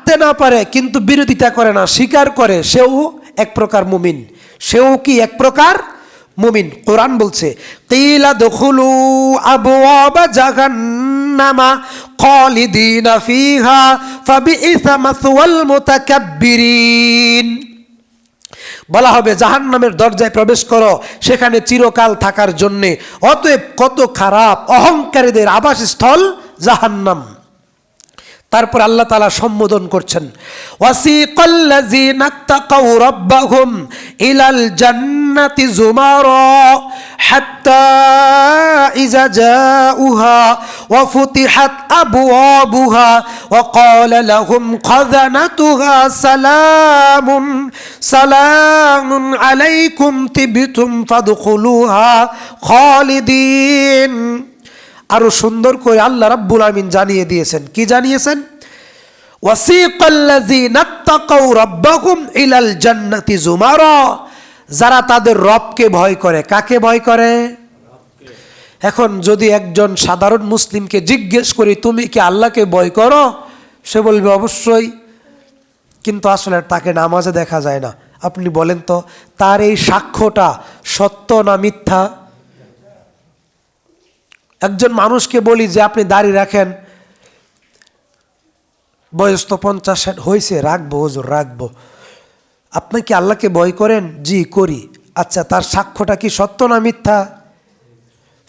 মানতে না পারে কিন্তু বিরোধিতা করে না, স্বীকার করে, সেও এক প্রকার মুমিন। সেও কি এক প্রকার মুমিন? কোরআন বলছে কিলা দুখুলু আবওয়াবা জাহান্নামা খালিদিনা ফিহা ফাবিইসা মাসওয়াল মুতাকাব্বিরিন। বলা হবে জাহান্নামের দরজায় প্রবেশ করো, সেখানে চিরকাল থাকার জন্যে। অতএব কত খারাপ অহংকারীদের আবাসস্থল জাহান্নাম। তারপর আল্লাহ তাআলা সম্বোধন করছেন ওয়াসিকাল্লাযীনা তাকাউ রাব্বাহুম ইলাল জান্নাতি যুমারা হাত্তা ইযা জাউহা ওয়া ফুতিহাত আবওয়াবুহা ওয়া ক্বালা লাহুম খাযানাতুহা সালামুন আলাইকুম তিবতুম ফাদখুলুহা খালিদিন। আরো সুন্দর করে আল্লাহ রাব্বুল আমিন জানিয়ে দিয়েছেন। কি জানিয়েছেন? ওয়াসিকাল্লাযীনা তাকাউ রাব্বাহুম ইলাল জান্নাতি যুমারা। যারা তাদের রবকে ভয় করে। কাকে ভয় করে? এখন যদি একজন সাধারণ মুসলিমকে জিজ্ঞেস করি তুমি কি আল্লাহকে ভয় করো, সে বলবে অবশ্যই, কিন্তু আসলে তাকে নামাজে দেখা যায় না। আপনি বলেন তো তার এই সাক্ষ্যটা সত্য না মিথ্যা? একজন মানুষকে বলি যে আপনি দাড়ি রাখেন, বয়স তো 50 হয়েছে, রাখবো হুজুর রাখবো। আপনি কি আল্লাহকে ভয় করেন? জি করি। আচ্ছা, তার সাক্ষ্যটা কি সত্য না মিথ্যা?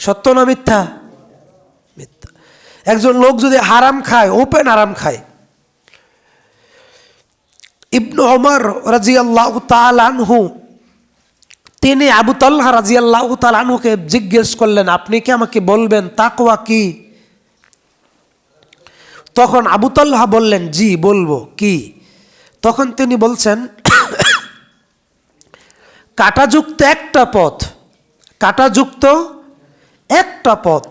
সত্য না মিথ্যা? মিথ্যা। একজন লোক যদি হারাম খায়, ওপেন হারাম খায়, ইবনে ওমর রাদিয়াল্লাহু তাআলা আনহু তিনি আবু তালহা রাদিয়াল্লাহু তাআলা আনহুকে জিজ্ঞেস করলেন আপনি কি আমাকে বলবেন তাকওয়া কি? তখন আবু তালহা বললেন জি বলবো। কি? তখন তিনি বলছেন কাঁটাযুক্ত একটা পথ, কাঁটাযুক্ত একটা পথ,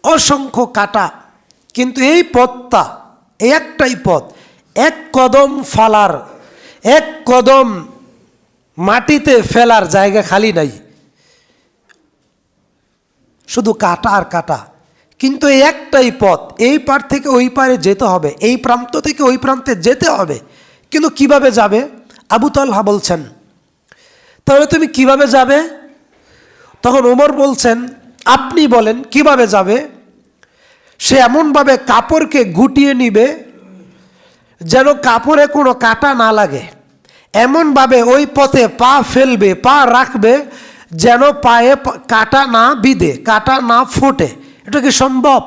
অসংখ্য কাঁটা, কিন্তু এই পথটা, এই একটাই পথ, এক কদম ফালার, এক কদম মাটিতে ফেলার জায়গা খালি নাই, শুধু কাঁটা আর কাঁটা। কিন্তু এই একটাই পথ, এই পার থেকে ওই পারে যেতে হবে, এই প্রান্ত থেকে ওই প্রান্তে যেতে হবে। কিন্তু কিভাবে যাবে? আবু তালহা বলছেন তাহলে তুমি কিভাবে যাবে? তখন ওমর বলছেন আপনি বলেন কিভাবে যাবে? সে এমনভাবে কাপড়কে গুটিয়ে নিবে যেন কাপড়ে কোনো কাঁটা না লাগে, এমনভাবে ওই পথে পা ফেলবে, পা রাখবে যেন পায়ে কাঁটা না বিঁধে, কাঁটা না ফোটে। এটা কি সম্ভব?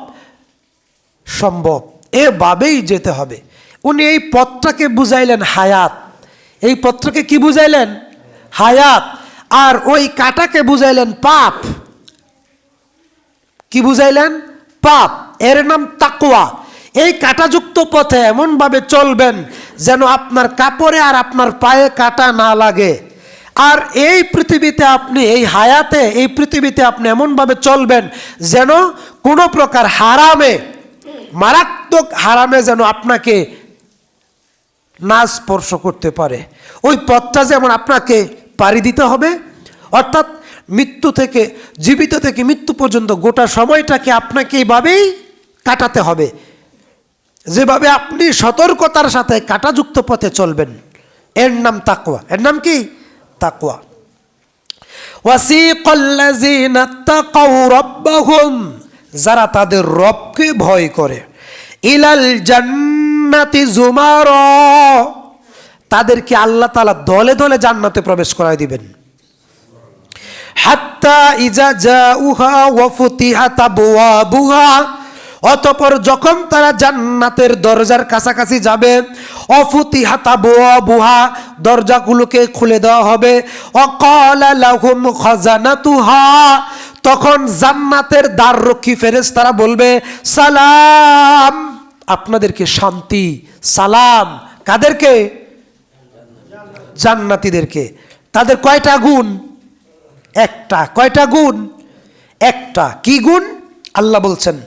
সম্ভব। এভাবেই যেতে হবে। উনি এই পথটাকে বুঝাইলেন হায়াত। এই পথটাকে কি বুঝাইলেন? হায়াত। আর ওই কাঁটাকে বুঝাইলেন পাপ। কি বুঝাইলেন? পাপ। এর নাম তাকওয়া। এই কাঁটাযুক্ত পথে এমনভাবে চলবেন যেন আপনার কাপড়ে আর আপনার পায়ে কাঁটা না লাগে। আর এই পৃথিবীতে আপনি, এই হায়াতে, এই পৃথিবীতে আপনি এমনভাবে চলবেন যেন কোনো প্রকার হারামে, মারাত্মক হারামে যেন আপনাকে না স্পর্শ করতে পারে। ওই পথটা যেমন আপনাকে পাড়ি দিতে হবে, অর্থাৎ মৃত্যু থেকে, জীবিত থেকে মৃত্যু পর্যন্ত গোটা সময়টাকে আপনাকে এইভাবেই কাটাতে হবে, যেভাবে আপনি সতর্কতার সাথে কাঁটাযুক্ত পথে চলবেন। এর নাম তাকওয়া। এর নাম কি? তাকওয়া। ওয়াসিকাল্লাযীনা তাকাউ রাব্বাহুম, যারা তাদের রবকে ভয় করে, ইলাল জান্নাতি যুমারা, তাদেরকে আল্লাহ তাআলা দলে দলে জান্নাতে প্রবেশ করায় দিবেন। হাত্তা ইযা জাউহা ওয়া ফুতিহাত আবওয়াবুহা, অতঃপর যখন তারা জান্নাতের দরজার কাছাকাছি যাবে, অফুতিহাত আবওয়াবুহা, দরজাগুলোকে খুলে দেওয়া হবে, ওয়াকালা লাহুম খাজানাতুহা, তখন জান্নাতের দ্বাররক্ষী ফেরেশতারা বলবে সালাম, আপনাদেরকে শান্তি, সালাম। কাদেরকে? জান্নাতীদেরকে। তাদের কয়টা গুণ? একটা। কয়টা গুণ? একটা। কি গুণ? আল্লাহ বলছেন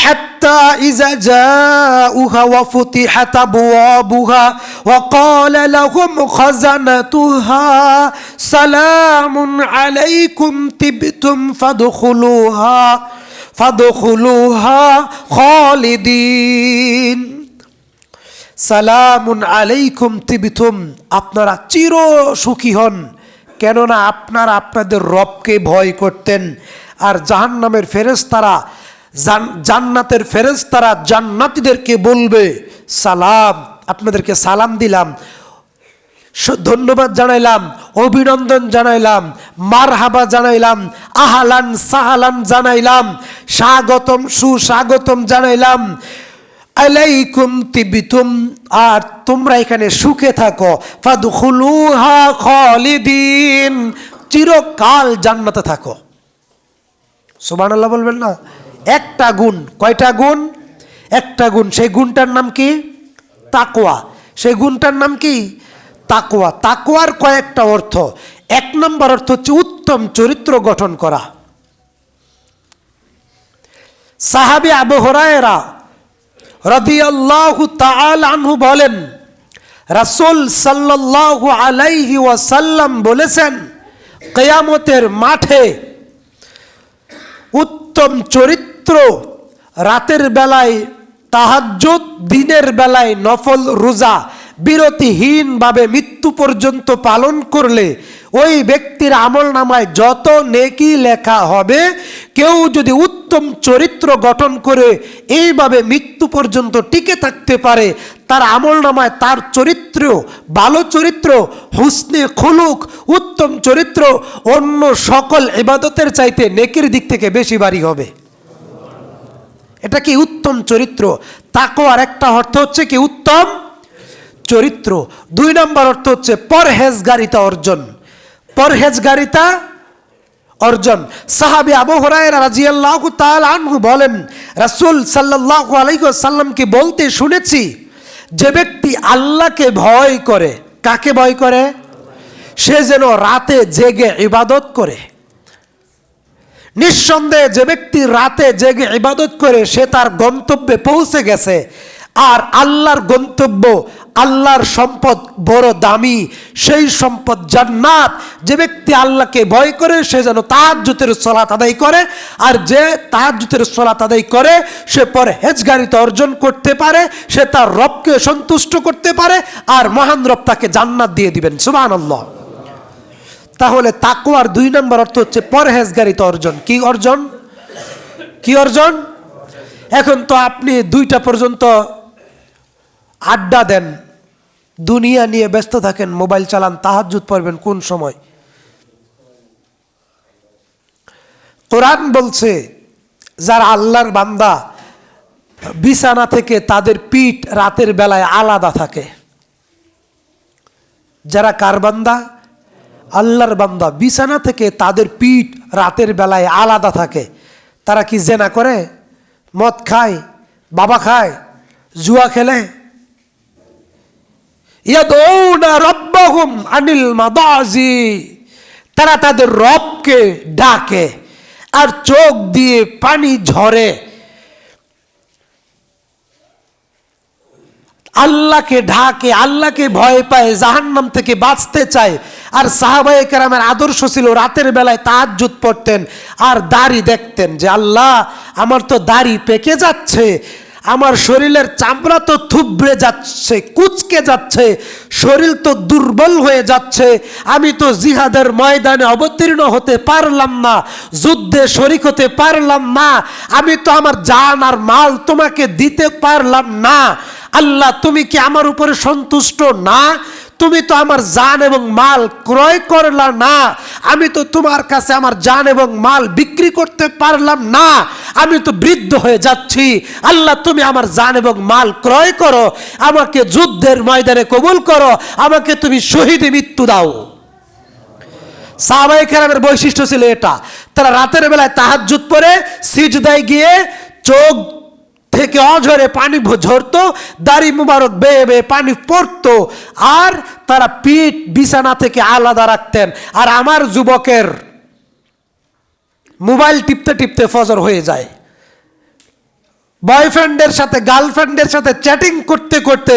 হাত্তা ইযা জাউহা ওয়া ফুতিহাত আবওয়াবুহা ওয়া ক্বালা লাহুম খাযানাতুহা সালামুন আলাইকুম তিবতুম ফাদখুলুহা খালিদিন। সালামুন আলাইকুম তিবতুম, আপনারা চির সুখী হন, কেননা আপনারা আপনাদের রবকে ভয় করতেন। আর জাহান্নামের ফেরেশতারা জান্নাতের ফেরেশতারা জান্নাতীদেরকে বলবে, সালাম, আপনাদেরকে সালাম দিলাম, ধন্যবাদ জানাইলাম, অভিনন্দন জানাইলাম, মারহাবা জানাইলাম, আহলান সাহলান জানাইলাম, স্বাগতম সুস্বাগতম জানাইলাম, আলাইকুম তিবতুম, আর তোমরা এখানে সুখে থাকো, ফাদখুলুহা খালিদিন, চিরকাল জান্নাতে থাকো। সুবহানাল্লাহ বলবেন না? একটা গুণ, কয়টা গুণ? একটা গুণ। সেই গুণটার নাম কি? তাকওয়া। সেই গুণটার নাম কি? তাকওয়া। তাকওয়ার কয়েকটা অর্থ। এক নম্বর অর্থ হচ্ছে উত্তম চরিত্র গঠন করা। সাহাবী আবু হুরায়রা রাদিয়াল্লাহু তাআলা আনহু বলেন, রাসূল সাল্লাল্লাহু আলাইহি ওয়াসাল্লাম বলেছেন, কিয়ামতের মাঠে উত্তম চরিত্র রাতের বেলায় তাহাজ্জুদ, দিনের বেলায় নফল রোজা বিরতিহীনভাবে মৃত্যু পর্যন্ত পালন করলে ওই ব্যক্তির আমলনামায় যত নেকি লেখা হবে, কেউ যদি উত্তম চরিত্র গঠন করে এইভাবে মৃত্যু পর্যন্ত টিকে থাকতে পারে, তার আমলনামায় তার চরিত্র, ভালো চরিত্র, হুসনে খুলুক, উত্তম চরিত্র অন্য সকল ইবাদতের চাইতে নেকির দিক থেকে বেশি ভারী হবে। এটা কি? উত্তম চরিত্র। তাকওয়ার একটা অর্থ হচ্ছে কি? উত্তম চরিত্র। দুই নম্বর অর্থ হচ্ছে পরহেজগারিতা অর্জন। পরহেজগারিতা অর্জন। সাহাবী আবু হুরায়রা রাদিয়াল্লাহু তাআলা আনহু বলেন, রাসূল সাল্লাল্লাহু আলাইহি ওয়াসাল্লামকে বলতে শুনেছি, যে ব্যক্তি আল্লাহকে ভয় করে, কাকে ভয় করে? সে যেন রাতে জেগে ইবাদত করে। নিঃসন্দেহে যে ব্যক্তি রাতে জেগে ইবাদত করে সে তার গন্তব্যে পৌঁছে গেছে। আর আল্লাহর গন্তব্য, আল্লাহর সম্পদ বড় দামি, সেই সম্পদ জান্নাত। যে ব্যক্তি আল্লাহকে ভয় করে সে যেন তাহাজ্জুদের সালাত আদায় করে, আর যে তাহাজ্জুদের সালাত আদায় করে সে পরহেজগারিতা অর্জন করতে পারে, সে তার রবকে সন্তুষ্ট করতে পারে, আর মহান রব তাকে জান্নাত দিয়ে দিবেন। সুবহানাল্লাহ। তাহলে তাকওয়ার দুই নম্বর অর্থ হচ্ছে পরহেজগারিতা অর্জন। কি অর্জন? কি অর্জন? এখন তো আপনি 2টা পর্যন্ত আড্ডা দেন, দুনিয়া নিয়ে ব্যস্ত থাকেন, মোবাইল চালান, তাহাজ্জুদ পড়বেন কোন সময়? কোরআন বলছে, যারা আল্লাহর বান্দা বিছানা থেকে তাদের পিঠ রাতের বেলায় আলাদা থাকে। যারা কার বান্দা? আল্লাহর বান্দা। বিছানা থেকে তাদের পিঠ রাতের বেলায় আলাদা থাকে। তারা কি জেনা করে, মদ খায়, বাবা খায়, জুয়া খেলে? ইয়াদউনা রাব্বাহুম আনিল মাদাজি, তারা তাদের রবকে ডাকে আর চোখ দিয়ে পানি ঝরে। আল্লাহকে ঢাকে, আল্লাহকে ভয় পায়, জাহান্নাম থেকে বাঁচতে চায়। আর সাহাবায়ে কেরামের আদর্শ ছিল রাতের বেলায় তাহাজ্জুদ পড়তেন আর দাড়ি দেখতেন, যে আল্লাহ আমার তো দাড়ি পেকে যাচ্ছে, আমার শরীরের চামড়া তো থুবড়ে যাচ্ছে, কুচকে যাচ্ছে, শরীর তো দুর্বল হয়ে যাচ্ছে, আমি তো জিহাদের ময়দানে অবতীর্ণ হতে পারলাম না, যুদ্ধে শরীক হতে পারলাম না, আমি তো আমার জান আর মাল তোমাকে দিতে পারলাম না। আল্লাহ তুমি কি আমার উপরে সন্তুষ্ট না? তুমি তো আমার জান এবং মাল ক্রয় করলা না, আমি তো তোমার কাছে আমার জান এবং মাল বিক্রি করতে পারলাম না, আমি তো বৃদ্ধ হয়ে যাচ্ছি। আল্লাহ তুমি আমার জান এবং মাল ক্রয় করো, আমাকে যুদ্ধের ময়দানে কবুল করো, আমাকে তুমি শহীদে মৃত্যু দাও। সাহাবায়ে কেরামের বৈশিষ্ট্য ছিল এটা। তারা রাতের বেলায় তাহাজ্জুদ পড়ে সিজদায় গিয়ে চোখ থেকে অঝরে পানি ঝরতো, দাড়ি মুবারক বেয়ে বেয়ে পানি পড়তো, আর তারা পিঠ বিছানা থেকে আলাদা রাখতেন। আর আমার যুবকের মোবাইল টিপতে টিপতে ফজর হয়ে যায়, বয়ফ্রেন্ডের সাথে গার্লফ্রেন্ডের সাথে চ্যাটিং করতে করতে,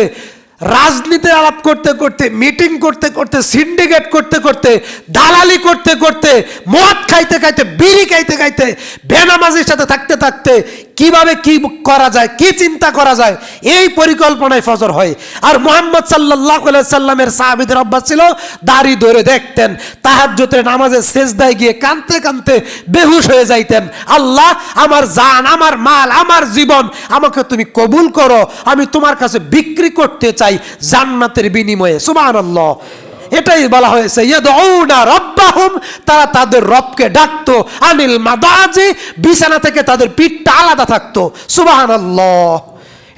রাজনীতি আলাপ করতে করতে, মিটিং করতে করতে, সিন্ডিকেট করতে করতে, দালালি করতে করতে, মদ খাইতে খাইতে, বিড়ি খাইতে খাইতে, বেনামাজির সাথে থাকতে থাকতে কিভাবে কি করা যায়, কি চিন্তা করা যায়, এই পরিকল্পনায় ফজর হয়। আর মুহাম্মদ সাল্লাল্লাহু আলাইহি সাল্লামের সাহাবীদের অভ্যাস ছিল দাড়ি ধরে দেখতেন, তাহাজ্জুদের নামাজে সেজদায় গিয়ে কাঁদতে কাঁদতে বেহুশ হয়ে যাইতেন। আল্লাহ, আমার জান, আমার মাল, আমার জীবন আমাকে তুমি কবুল করো, আমি তোমার কাছে বিক্রি করতে চাই জান্নাতের বিনিময়ে। সুবহানাল্লাহ। এটাই বলা হয়েছে ইয়াদউনা রাব্বাহুম, তারা তাদের রবকে ডাকতো, আনিল মাদাজি, বিছানা থেকে তাদের পিঠটা আলাদা থাকতো। সুবহানাল্লাহ।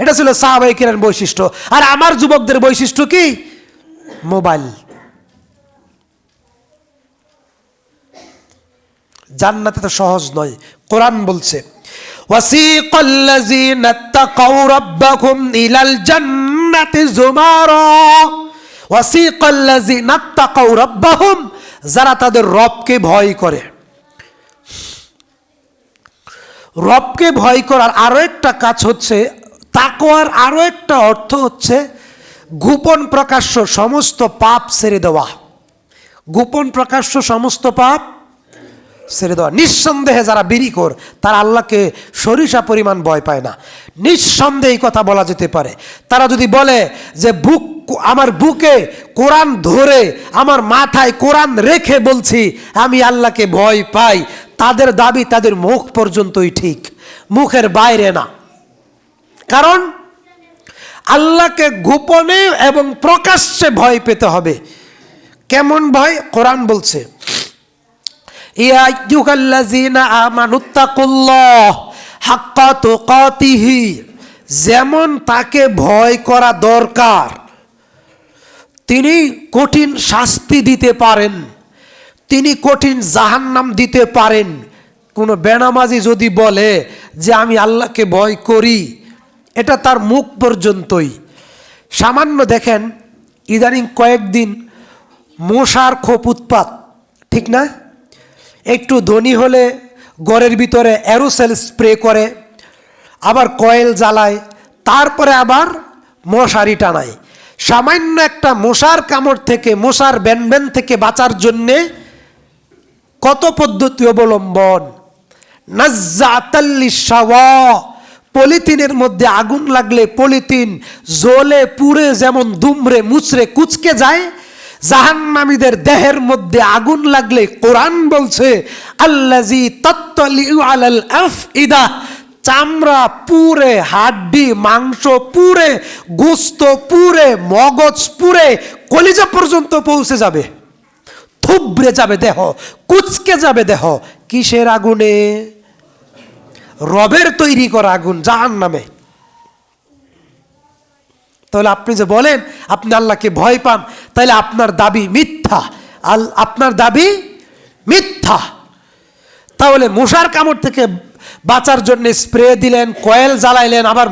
এটা ছিল সাহাবায়ে কিরামের বৈশিষ্ট্য। আর আমার যুবকদের বৈশিষ্ট্য কি? মোবাইল। জান্নাতে তো সহজ নয়। কোরআন বলছে ওয়াসিকাল্লাযিনা তাকাউ রাব্বাহুম ইলাল জান্নাতি যুমারা, ওয়াসিকাল্লাযিনা তাকাউ রাব্বাহুম, যারা তাদের রবকে ভয় করে। রবকে ভয় করার আরো একটা কাজ হচ্ছে, তাকওয়ার আরো একটা অর্থ হচ্ছে গোপন প্রকাশ্য সমস্ত পাপ ছেড়ে দেওয়া। গোপন প্রকাশ্য সমস্ত পাপ ছেড়ে দেওয়া। নিঃসন্দেহে যারা বিরিকর তারা আল্লাহকে সরিষা পরিমাণ ভয় পায় না, নিঃসন্দেহে কথা বলা যেতে পারে। তারা যদি বলে যে আমার বুকে কোরআন ধরে, আমার মাথায় কোরআন রেখে বলছি আমি আল্লাহকে ভয় পাই, তাদের দাবি তাদের মুখ পর্যন্তই ঠিক, মুখের বাইরে না। কারণ আল্লাহকে গোপনে এবং প্রকাশ্যে ভয় পেতে হবে। কেমন ভয়? কোরআন বলছে ইয়া আইয়ুহাল্লাযীনা আমানুত্তাকুল্লাহ হাক্কা তুকাতিহি, যেমন তাকে ভয় করা দরকার তিনি কঠিন শাস্তি দিতে পারেন, তিনি কঠিন জাহান্নাম দিতে পারেন। কোনো বেনামাজি যদি বলে যে আমি আল্লাহকে ভয় করি, এটা তার মুখ পর্যন্তই। সামান্য দেখেন ইদানিং কয়েকদিন মশার খুব উৎপাত, ঠিক না? একটু ধনী হলে ঘরের ভিতরে অ্যারোসেল স্প্রে করে, আবার কয়েল জ্বালায়, তারপরে আবার মশারি টানায়। সামান্য একটা মশার কামড় থেকে, মশার ব্যানব্যান থেকে বাঁচার জন্যে কত পদ্ধতি অবলম্বন। নাজ্জাতাল লিশাওয়া, পলিথিনের মধ্যে আগুন লাগলে পলিথিন জ্বলে পুড়ে যেমন দুমড়ে মুচড়ে কুচকে যায়, জাহান্নামীদের দেহের মধ্যে আগুন লাগলে কোরআন বলছে আল্লাযী তাত্তালিউ আলাল আফইদা, চামড়া পুরে, হাড্ডি মাংস পুরে, গোস্ত পুরে, মগজ পুরে, কলিজা পর্যন্ত পৌঁছে যাবে, থুবড়ে যাবে দেহ, কুচকে যাবে দেহ। কিসের আগুনে? রবের তৈরি করা আগুন, জাহান্নামে। তাহলে আপনি যে বলেন আপনি আল্লাহকে ভয় পান, তাহলে আপনার দাবি মিথ্যা, আপনার দাবি মিথ্যা। তাহলে মশার কামড় থেকে বাঁচার জন্য স্প্রে দিলেন, কয়েল জ্বালাইলেন, আবার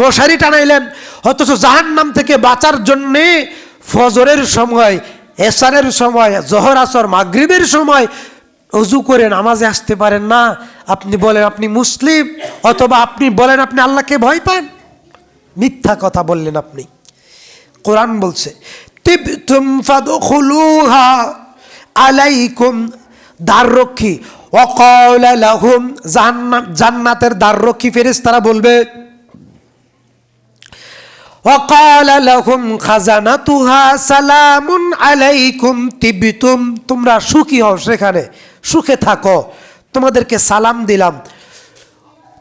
মশারি টানাইলেন, অথচ জাহান্নাম থেকে বাঁচার জন্যে ফজরের সময়, এশারের সময়, জোহর আসর মাগরিবের সময় ওযু করে নামাজে আসতে পারেন না। আপনি বলেন আপনি মুসলিম, অথবা আপনি বলেন আপনি আল্লাহকে ভয় পান। মিথ্যা কথা বললেন আপনি। কোরআন বলছে তিবতুম ফাদখুলুহা আলাইকুম, দ্বাররক্ষী, ওয়াকালা লাহুম, জান্নাতের দ্বাররক্ষী ফেরেশতারা বলবে ওয়াকালা লাহুম খাজানাতুহা সালামুন আলাইকুম তিবতুম, তোমরা সুখী হও, সেখানে সুখে থাকো, তোমাদেরকে সালাম দিলাম,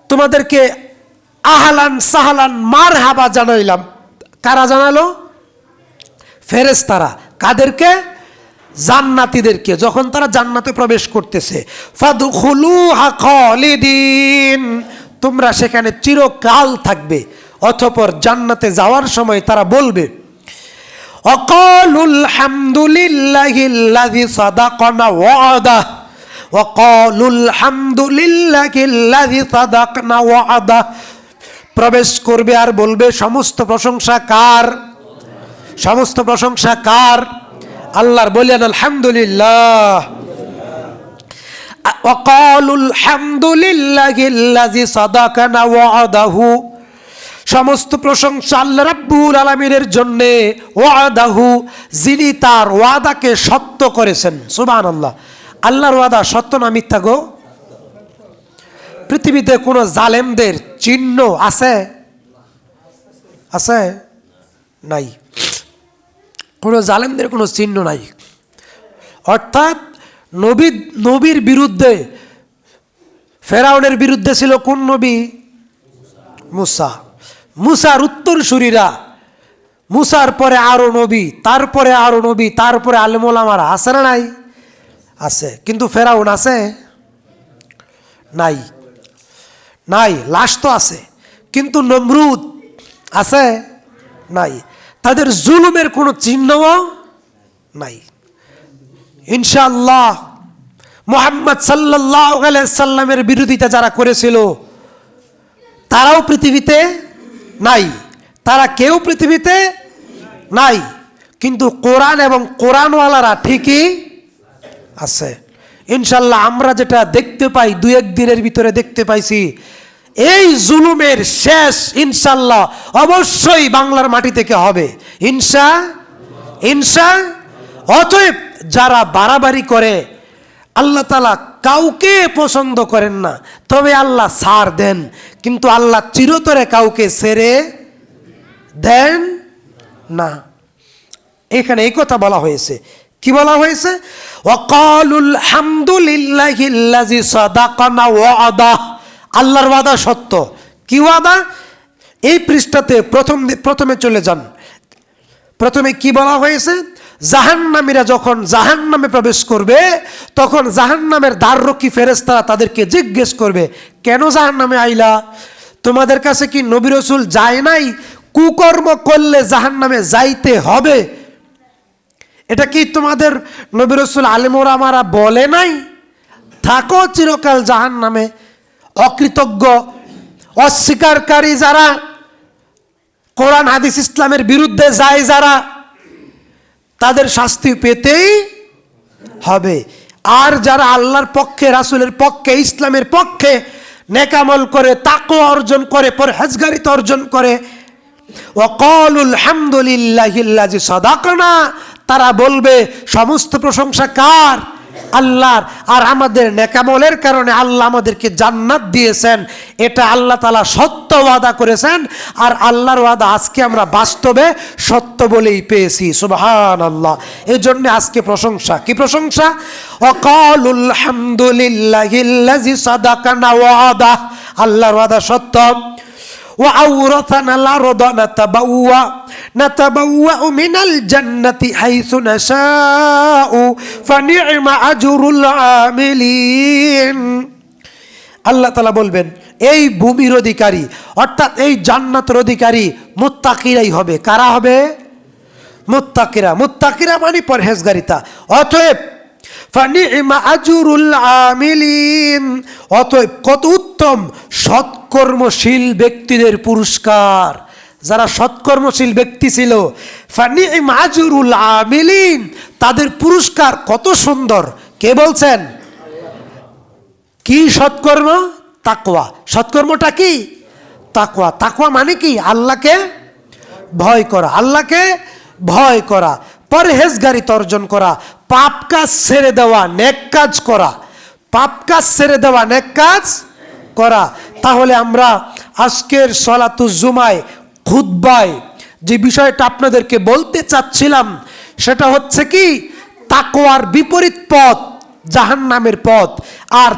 তোমাদেরকে আহলান সাহলান মারহাবা জানাইলাম। কারা জানালো? ফেরেশতারা। কাদেরকে? জান্নাতীদেরকে। যখন তারা জান্নাতে প্রবেশ করতেছে, ফাদখুলুহা খালিদিন, তোমরা সেখানে চিরকাল থাকবে। অতঃপর জান্নাতে যাওয়ার সময় তারা বলবে ওয়াকালুল হামদুলিল্লাহিল্লাযী সাদাকানা ওয়া'দা, ওয়াকালুল হামদুলিল্লাহিল্লাযী সাদাকানা ওয়া'দা, প্রবেশ করবে আর বলবে সমস্ত প্রশংসা কার? সমস্ত প্রশংসা কার? আল্লাহর। বলেন আলহামদুলিল্লাহ। ওয়াকালুল হামদুলিল্লাহিল্লাযী সাদাকানা ওয়া'দাহু, সমস্ত প্রশংসা আল্লাহ রাব্বুল আলামিনের জন্য, ওয়া'দাহু, যিনি তার ওয়াদাকে সত্য করেছেন। সুবহানাল্লাহ। আল্লাহর ওয়াদা সত্য না মিথ্যা গো? পৃথিবীতে কোনো জালেমদের চিহ্ন আছে? আছে? নাই। কোনো জালেমদের কোনো চিহ্ন নাই। অর্থাৎ নবীর বিরুদ্ধে, ফেরাউনের বিরুদ্ধে ছিল কোন নবী? মুসা। মুসার উত্তরসূরিরা, মুসার পরে আরো নবী, তারপরে আরো নবী, তারপরে আলেম ওলামারা, আছে না নাই? আছে। কিন্তু ফেরাউন আছে? নাই। নাই, লাশ তো আছে। কিন্তু নমরুদ আছে? নাই। তাদের জুলুমের কোনো চিহ্নও নাই। ইনশাআল্লাহ মুহাম্মদ সাল্লাল্লাহু আলাইহি সাল্লামের বিরোধিতা যারা করেছিল তারাও পৃথিবীতে নাই। তারা কেউ পৃথিবীতে নাই। কিন্তু কোরআন এবং কোরআনওয়ালারা ঠিকই আছে। ইনশাআল্লাহ আমরা যেটা দেখতে পাই, দুই এক দিনের ভিতরে দেখতে পাইছি, এই জুলুমের শেষ ইনশাআল্লাহ অবশ্যই বাংলার মাটি থেকে হবে। ইনশা। অতএব যারা বাড়াবাড়ি করে, আল্লাহ তাআলা কাউকে পছন্দ করেন না, তবে আল্লাহ ছাড় দেন, কিন্তু আল্লাহ চিরতরে কাউকে ছেড়ে দেন না। এখানে এই কথা বলা হয়েছে। কি বলা হয়েছে? ওয়াকালুল হামদুলিল্লাহিল্লাযী সাদাকানা ওয়াদা। আল্লাহর ওয়াদা সত্য। কি ওয়াদা? এই পৃষ্ঠাতে প্রথমে চলে যান। প্রথমে কি বলা হয়েছে? জাহান্নামীরা যখন জাহান্নামে প্রবেশ করবে, তখন জাহান্নামের দ্বাররক্ষী ফেরেশতারা তাদেরকে জিজ্ঞেস করবে, কেন জাহান্নামে আইলা? তোমাদের কাছে কি নবী রাসূল যায় নাই? কুকর্ম করলে জাহান্নামে যাইতে হবে, এটা কি তোমাদের নবী রাসূল আলেম ওলামারা বলে নাই? থাকো চিরকাল জাহান্নামে। অকৃতজ্ঞ, অস্বীকারী যারা, কোরআন হাদিস ইসলামের বিরুদ্ধে যায় যারা, তাদের শাস্তি পেতেই হবে। আর যারা আল্লাহর পক্ষে, রাসূলের পক্ষে, ইসলামের পক্ষে নেকামল করে, তাকওয়া অর্জন করে, পরহেজগারিতা অর্জন করে, ওয়াকালুল হামদুলিল্লাহিল্লাযী সাদাকানা, তারা বলবে সমস্ত প্রশংসা কার? আল্লাহর। আর আমাদের নেকামলের কারণে আল্লাহ আমাদেরকে জান্নাত দিয়েছেন, এটা আল্লাহ তাআলা সত্য ওয়াদা করেছেন। আর আল্লাহর ওয়াদা আজকে আমরা বাস্তবে সত্য বলেই পেয়েছি। সুবহানাল্লাহ। এই জন্য আজকে প্রশংসা। কি প্রশংসা? ওয়াকালুল হামদুলিল্লাহিল্লাযী সাদাকানা ওয়াদা। আল্লাহর ওয়াদা সত্য। وأورثنا الأرض نتبوأ من الجنة حيث نشاء فنعم أجر العاملين। আল্লাহ তাআলা বলবেন, এই ভূমির অধিকারী অর্থাৎ এই জান্নাতের অধিকারী মুত্তাকিরাই হবে। কারা হবে? মুত্তাকিরা। মুত্তাকিরা মানে পরহেজগারিতা। অতএব ফানি'মা আজরুল আমিলিন, অতএব কত উত্তম সৎকর্মশীল ব্যক্তিদের পুরস্কার। যারা সৎকর্মশীল ব্যক্তি ছিল, ফানি'মা আজরুল আমিলিন, তাদের পুরস্কার কত সুন্দর। কে বলছেন? কি সৎকর্ম? তাকওয়া। সৎকর্মটা কি? তাকওয়া। তাকওয়া মানে কি? আল্লাহকে ভয় করা। আল্লাহকে ভয় করা, পরহেজগারিতা অর্জন করা, পাপ কাজ ছেড়ে দেওয়া, নেক কাজ করা। পাপ কাজ ছেড়ে দেওয়া, নেক কাজ করা। তাহলে আমরা আজকের সলাতুজ জুমায় খুতবায় যে বিষয়টা আপনাদেরকে বলতে চাচ্ছিলাম, সেটা হচ্ছে কি, তাকওয়ার বিপরীত পথ জাহান্নামের পথ। আর